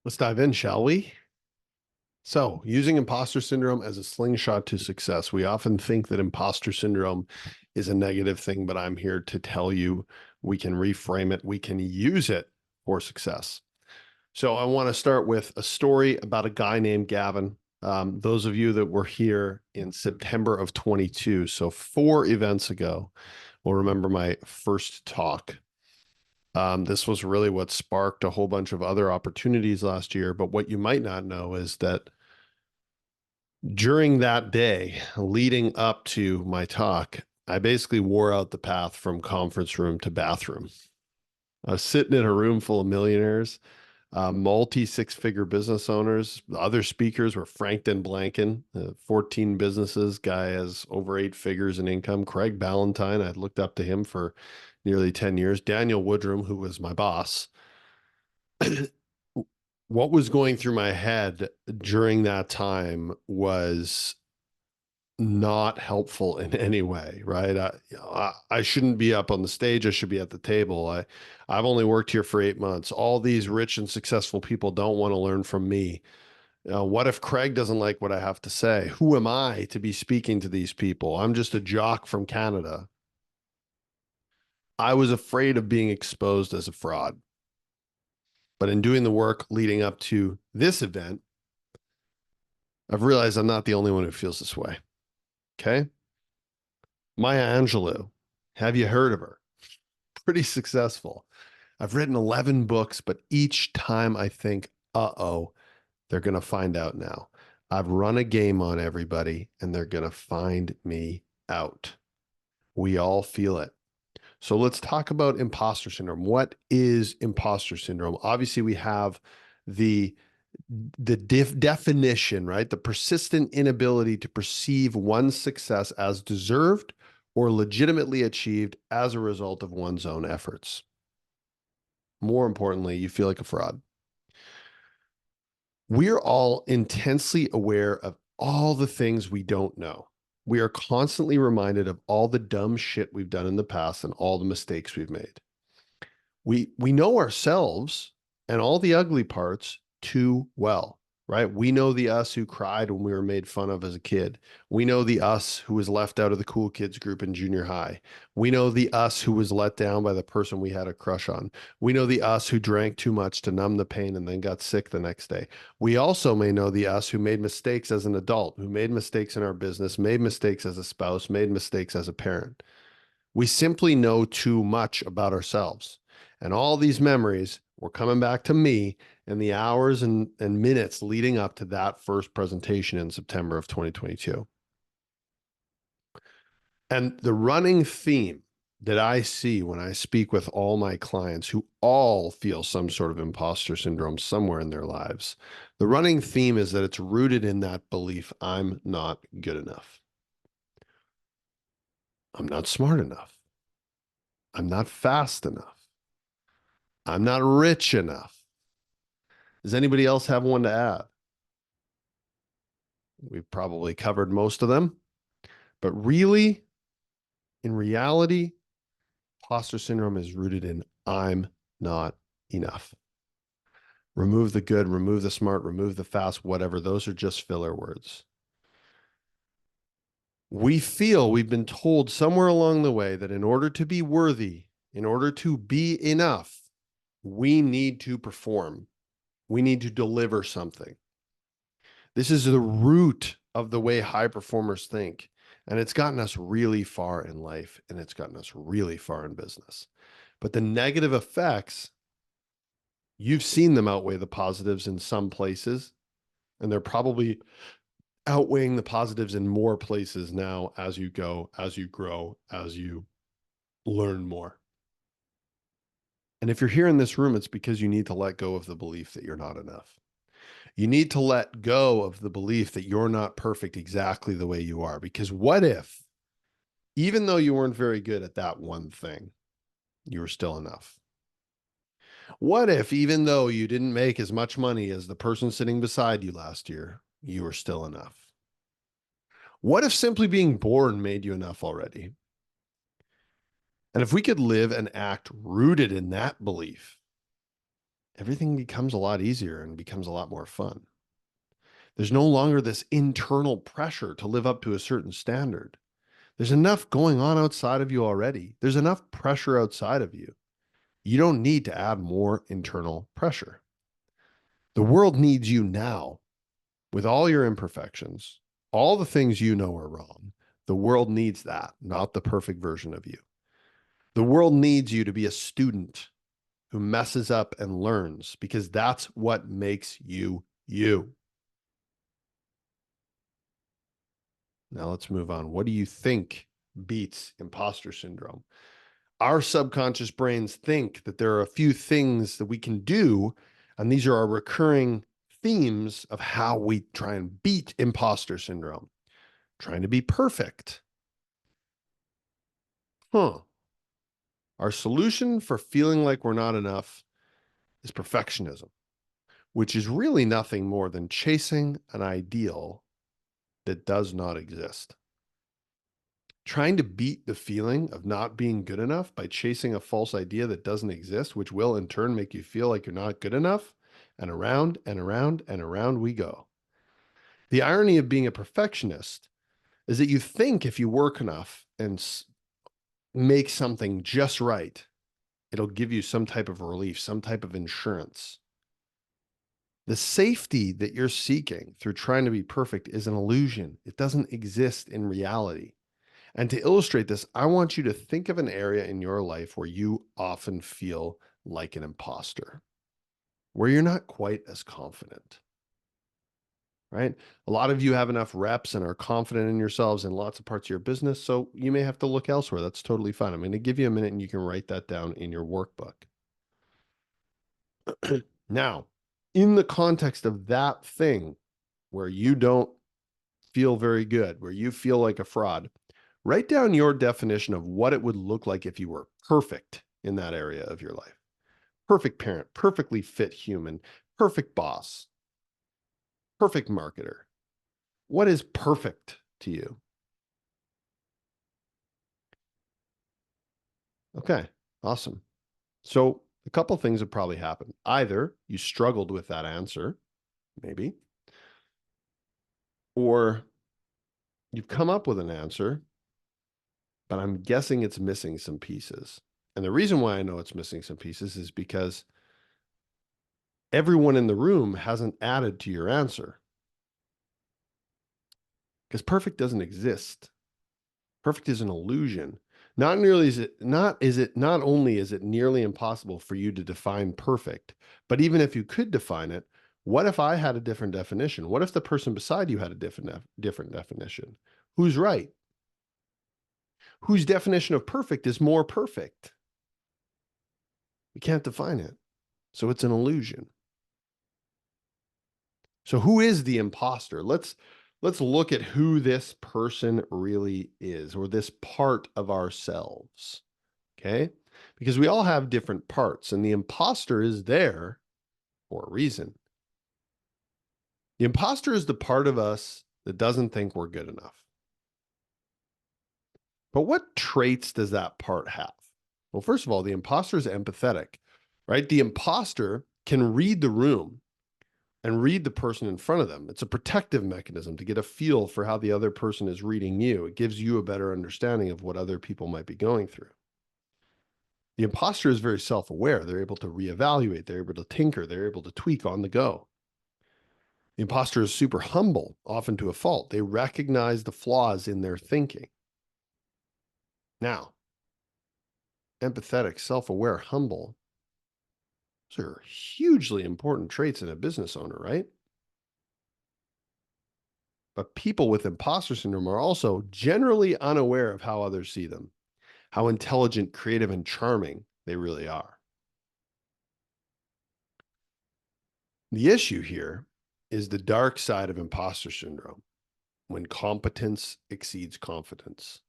Let's dive in, shall we? So, using imposter syndrome as a slingshot to success. We often think that imposter syndrome is a negative thing, but I'm here to tell you we can reframe it. We can use it for success. So, I want to start with a story about a guy named Gavin. Those of you that were here in September of 22, so 4 events ago, will remember my first talk. This was really what sparked a whole bunch of other opportunities last year. But what you might not know is that during that day leading up to my talk, I basically wore out the path from conference room to bathroom. I was sitting in a room full of millionaires, multi six-figure business owners. The other speakers were Frank Blanken, 14 businesses, guy has over 8 figures in income. Craig Ballantyne, I looked up to him for nearly 10 years. Daniel Woodrum, who was my boss. What was going through my head during that time was not helpful in any way, right? I shouldn't be up on the stage. I should be at the table. I've only worked here for 8 months. All these rich and successful people don't want to learn from me. What if Craig doesn't like what I have to say? Who am I to be speaking to these people? I'm just a jock from Canada. I was afraid of being exposed as a fraud. But in doing the work leading up to this event, I've realized I'm not the only one who feels this way. Okay. Maya Angelou, have you heard of her? Pretty successful. I've written 11 books, but each time I think, uh-oh, they're going to find out now. I've run a game on everybody and they're going to find me out. We all feel it. So let's talk about imposter syndrome. What is imposter syndrome? Obviously, we have the definition, right? The persistent inability to perceive one's success as deserved or legitimately achieved as a result of one's own efforts. More importantly, you feel like a fraud. We're all intensely aware of all the things we don't know. We are constantly reminded of all the dumb shit we've done in the past and all the mistakes we've made. We know ourselves and all the ugly parts too well, right? We know the us who cried when we were made fun of as a kid. We know the us who was left out of the cool kids group in junior high. We know the us who was let down by the person we had a crush on. We know the us who drank too much to numb the pain and then got sick the next day. We also may know the us who made mistakes as an adult, who made mistakes in our business, made mistakes as a spouse, made mistakes as a parent. We simply know too much about ourselves. And all these memories were coming back to me in the hours and minutes leading up to that first presentation in September of 2022. And the running theme that I see when I speak with all my clients who all feel some sort of imposter syndrome somewhere in their lives, the running theme is that it's rooted in that belief, I'm not good enough. I'm not smart enough. I'm not fast enough. I'm not rich enough. Does anybody else have one to add? We've probably covered most of them, but really, in reality, imposter syndrome is rooted in I'm not enough. Remove the good, remove the smart, remove the fast, whatever. Those are just filler words. We feel we've been told somewhere along the way that in order to be worthy, in order to be enough, we need to perform. We need to deliver something. This is the root of the way high performers think. And it's gotten us really far in life and it's gotten us really far in business. But the negative effects, you've seen them outweigh the positives in some places, and they're probably outweighing the positives in more places now as you go, as you grow, as you learn more. And if you're here in this room, it's because you need to let go of the belief that you're not enough. You need to let go of the belief that you're not perfect exactly the way you are. Because what if, even though you weren't very good at that one thing, you were still enough? What if, even though you didn't make as much money as the person sitting beside you last year, you were still enough? What if simply being born made you enough already? And if we could live and act rooted in that belief, everything becomes a lot easier and becomes a lot more fun. There's no longer this internal pressure to live up to a certain standard. There's enough going on outside of you already. There's enough pressure outside of you. You don't need to add more internal pressure. The world needs you now with all your imperfections, all the things you know are wrong. The world needs that, not the perfect version of you. The world needs you to be a student who messes up and learns because that's what makes you you. Now let's move on. What do you think beats imposter syndrome? Our subconscious brains think that there are a few things that we can do, and these are our recurring themes of how we try and beat imposter syndrome. Trying to be perfect. Our solution for feeling like we're not enough is perfectionism, which is really nothing more than chasing an ideal that does not exist. Trying to beat the feeling of not being good enough by chasing a false idea that doesn't exist, which will in turn make you feel like you're not good enough, and around and around and around we go. The irony of being a perfectionist is that you think if you work enough and make something just right, it'll give you some type of relief, some type of insurance. The safety that you're seeking through trying to be perfect is an illusion. It doesn't exist in reality. And to illustrate this, I want you to think of an area in your life where you often feel like an imposter, where you're not quite as confident, right? A lot of you have enough reps and are confident in yourselves in lots of parts of your business, so you may have to look elsewhere. That's totally fine. I'm going to give you a minute and you can write that down in your workbook. Now, in the context of that thing where you don't feel very good, where you feel like a fraud, write down your definition of what it would look like if you were perfect in that area of your life. Perfect parent, perfectly fit human, perfect boss, perfect marketer. What is perfect to you? Okay, awesome. So a couple things have probably happened. Either you struggled with that answer, maybe, or you've come up with an answer, but I'm guessing it's missing some pieces. And the reason why I know it's missing some pieces is because everyone in the room hasn't added to your answer. Because perfect doesn't exist. Perfect is an illusion. Not only is it nearly impossible for you to define perfect, but even if you could define it, what if I had a different definition? What if the person beside you had a different definition? Who's right? Whose definition of perfect is more perfect? We can't define it. So it's an illusion. So who is the imposter? Let's look at who this person really is, or this part of ourselves. Okay? Because we all have different parts, and the imposter is there for a reason. The imposter is the part of us that doesn't think we're good enough. But what traits does that part have? Well, first of all, the imposter is empathetic, right? The imposter can read the room and read the person in front of them. It's a protective mechanism to get a feel for how the other person is reading you. It gives you a better understanding of what other people might be going through. The imposter is very self-aware. They're able to reevaluate. They're able to tinker. They're able to tweak on the go. The imposter is super humble, often to a fault. They recognize the flaws in their thinking. Now, empathetic, self-aware, humble, those are hugely important traits in a business owner, right? But people with imposter syndrome are also generally unaware of how others see them, how intelligent, creative, and charming they really are. The issue here is the dark side of imposter syndrome, when competence exceeds confidence.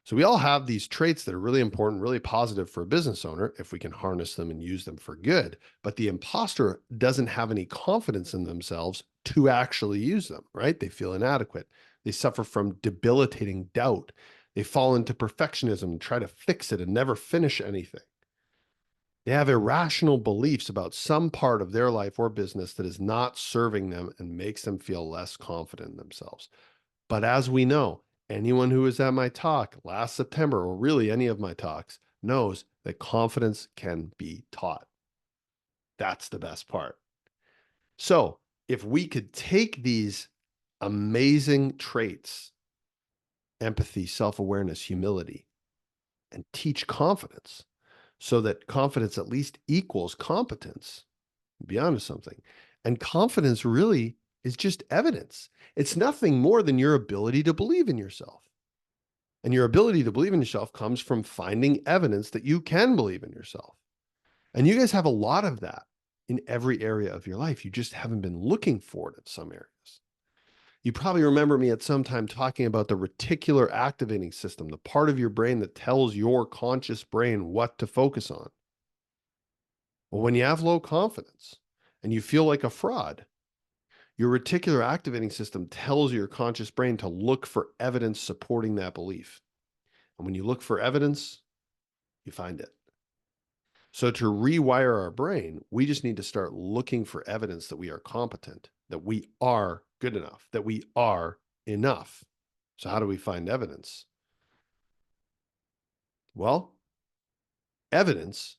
So we all have these traits that are really important, really positive for a business owner if we can harness them and use them for good. But the imposter doesn't have any confidence in themselves to actually use them, right? They feel inadequate. They suffer from debilitating doubt. They fall into perfectionism and try to fix it and never finish anything. They have irrational beliefs about some part of their life or business that is not serving them and makes them feel less confident in themselves. But as we know, anyone who was at my talk last September, or really any of my talks, knows that confidence can be taught. That's the best part. So if we could take these amazing traits, empathy, self-awareness, humility, and teach confidence so that confidence at least equals competence, be onto something. And confidence really is just evidence. It's nothing more than your ability to believe in yourself. And your ability to believe in yourself comes from finding evidence that you can believe in yourself. And you guys have a lot of that in every area of your life. You just haven't been looking for it in some areas. You probably remember me at some time talking about the reticular activating system, the part of your brain that tells your conscious brain what to focus on. Well, when you have low confidence and you feel like a fraud, your reticular activating system tells your conscious brain to look for evidence supporting that belief. And when you look for evidence, you find it. So to rewire our brain, we just need to start looking for evidence that we are competent, that we are good enough, that we are enough. So how do we find evidence? Well, evidence,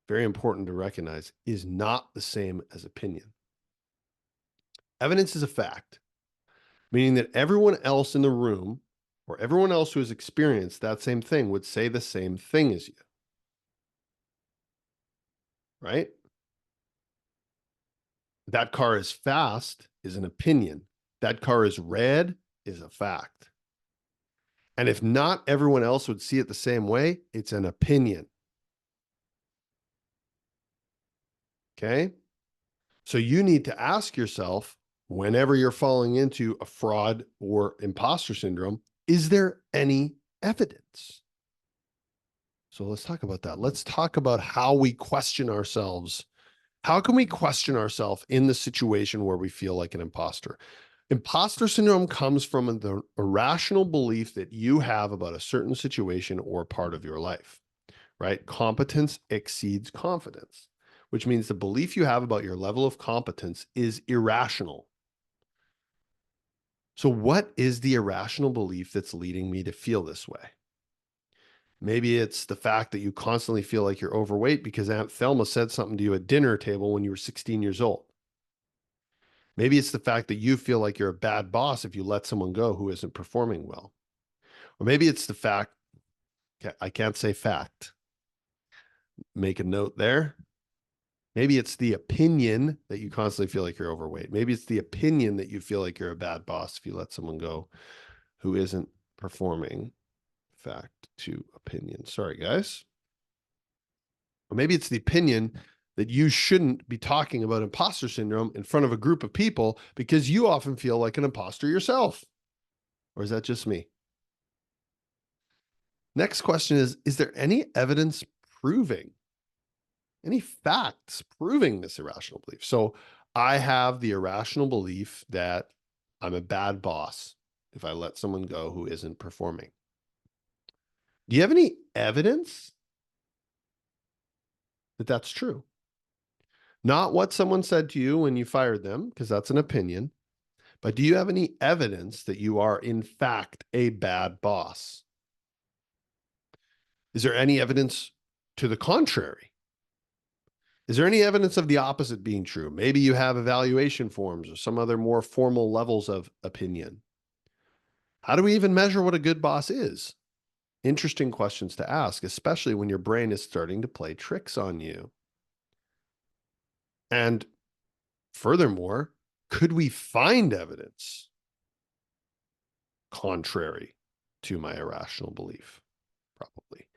very important to recognize, is not the same as opinion. Evidence is a fact, meaning that everyone else in the room or everyone else who has experienced that same thing would say the same thing as you, right? That car is fast is an opinion. That car is red is a fact. And if not everyone else would see it the same way, it's an opinion. Okay. So you need to ask yourself, whenever you're falling into a fraud or imposter syndrome, is there any evidence? So let's talk about that. Let's talk about how we question ourselves. How can we question ourselves in the situation where we feel like an imposter? Imposter syndrome comes from the irrational belief that you have about a certain situation or part of your life, right? Competence exceeds confidence, which means the belief you have about your level of competence is irrational. So what is the irrational belief that's leading me to feel this way? Maybe it's the fact that you constantly feel like you're overweight because Aunt Thelma said something to you at dinner table when you were 16 years old. Maybe it's the fact that you feel like you're a bad boss if you let someone go who isn't performing well. Or maybe it's the fact, I can't say fact, make a note there. Maybe it's the opinion that you constantly feel like you're overweight. Maybe it's the opinion that you feel like you're a bad boss if you let someone go who isn't performing. Fact to opinion. Sorry, guys. Or maybe it's the opinion that you shouldn't be talking about imposter syndrome in front of a group of people because you often feel like an imposter yourself. Or is that just me? Next question is there any evidence proving, any facts proving this irrational belief? So I have the irrational belief that I'm a bad boss if I let someone go who isn't performing. Do you have any evidence that that's true? Not what someone said to you when you fired them, because that's an opinion, but do you have any evidence that you are, in fact, a bad boss? Is there any evidence to the contrary? Is there any evidence of the opposite being true? Maybe you have evaluation forms or some other more formal levels of opinion. How do we even measure what a good boss is? Interesting questions to ask, especially when your brain is starting to play tricks on you. And furthermore, could we find evidence contrary to my irrational belief? Probably.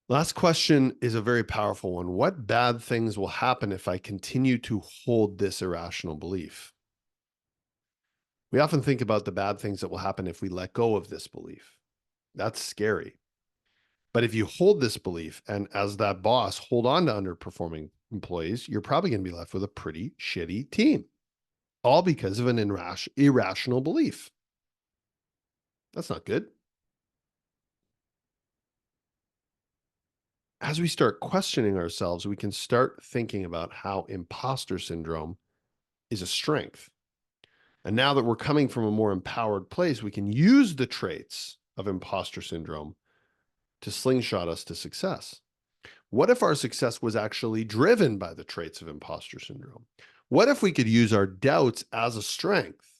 Last question is a very powerful one. What bad things will happen if I continue to hold this irrational belief? We often think about the bad things that will happen if we let go of this belief. That's scary. But if you hold this belief and as that boss hold on to underperforming employees, you're probably going to be left with a pretty shitty team, all because of an irrational belief. That's not good. as we start questioning ourselves, we can start thinking about how imposter syndrome is a strength. And now that we're coming from a more empowered place, we can use the traits of imposter syndrome to slingshot us to success. What if our success was actually driven by the traits of imposter syndrome? What if we could use our doubts as a strength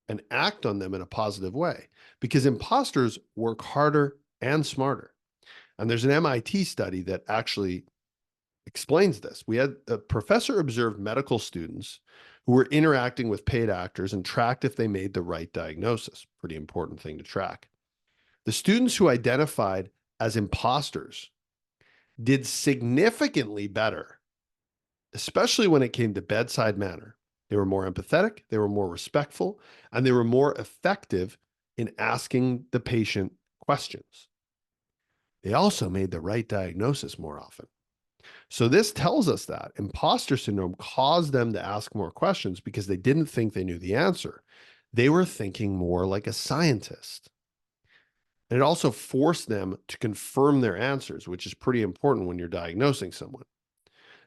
and act on them in a positive way? Because imposters work harder and smarter. And there's an MIT study that actually explains this. We had a professor observed medical students who were interacting with paid actors and tracked if they made the right diagnosis. Pretty important thing to track. The students who identified as imposters did significantly better, especially when it came to bedside manner. They were more empathetic, they were more respectful, and they were more effective in asking the patient questions. They also made the right diagnosis more often. So this tells us that imposter syndrome caused them to ask more questions because they didn't think they knew the answer. They were thinking more like a scientist. And it also forced them to confirm their answers, which is pretty important when you're diagnosing someone.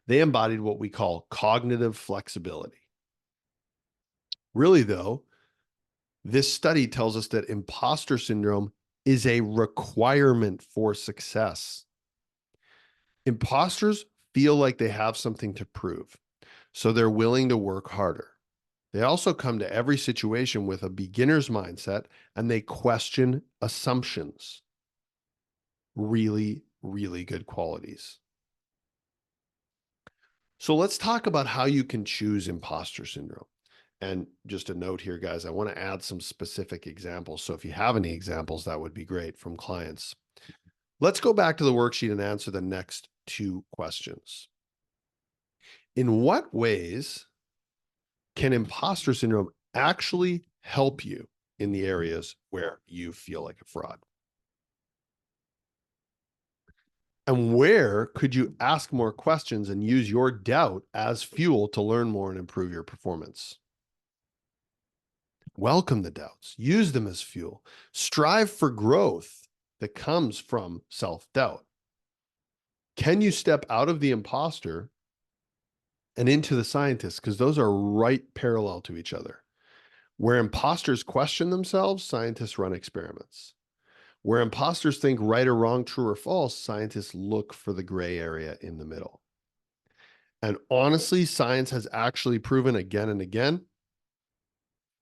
They embodied what we call cognitive flexibility. Really, though, this study tells us that imposter syndrome is a requirement for success. Imposters feel like they have something to prove, so they're willing to work harder. They also come to every situation with a beginner's mindset and they question assumptions. Really, really good qualities. So let's talk about how you can choose imposter syndrome. And just a note here, guys, I want to add some specific examples. So if you have any examples, that would be great from clients. Let's go back to the worksheet and answer the next two questions. In what ways can imposter syndrome actually help you in the areas where you feel like a fraud? And where could you ask more questions and use your doubt as fuel to learn more and improve your performance? Welcome the doubts, use them as fuel, strive for growth that comes from self-doubt. Can you step out of the imposter and into the scientist? Because those are right parallel to each other. Where imposters question themselves, scientists run experiments. Where imposters think right or wrong, true or false, scientists look for the gray area in the middle. And honestly, science has actually proven again and again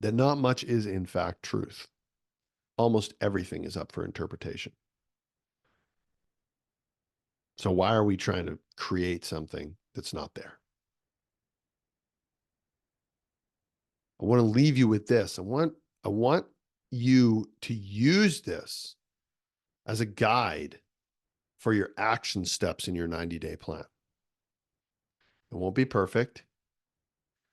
that not much is in fact truth. Almost everything is up for interpretation. So why are we trying to create something that's not there? I want to leave you with this. I want you to use this as a guide for your action steps in your 90-day plan. It won't be perfect,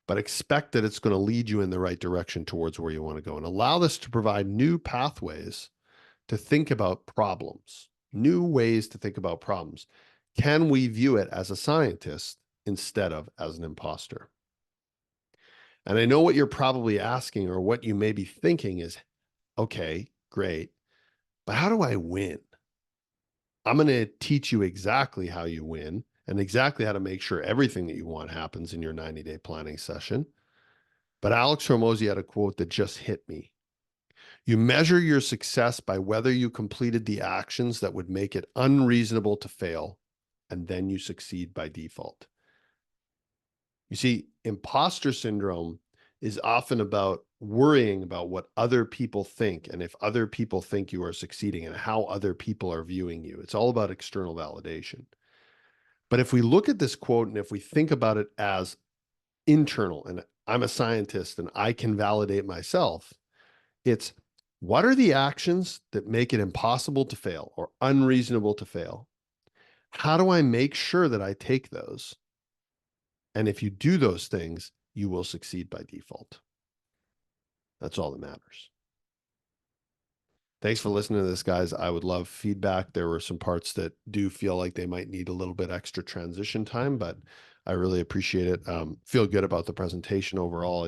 but expect that it's going to lead you in the right direction towards where you want to go, and allow this to provide new pathways to think about problems, new ways to think about problems. Can we view it as a scientist instead of as an imposter? And I know what you're probably asking, or what you may be thinking is, okay, great, but how do I win? I'm going to teach you exactly how you win and exactly how to make sure everything that you want happens in your 90-day planning session. But Alex Hormozi had a quote that just hit me. You measure your success by whether you completed the actions that would make it unreasonable to fail, and then you succeed by default. You see, imposter syndrome is often about worrying about what other people think, and if other people think you are succeeding, and how other people are viewing you. It's all about external validation. But if we look at this quote and if we think about it as internal, and I'm a scientist and I can validate myself, it's what are the actions that make it impossible to fail or unreasonable to fail? How do I make sure that I take those? And if you do those things, you will succeed by default. That's all that matters. Thanks for listening to this, guys. I would love feedback. There were some parts that do feel like they might need a little bit extra transition time, but I really appreciate it. Feel good about the presentation overall.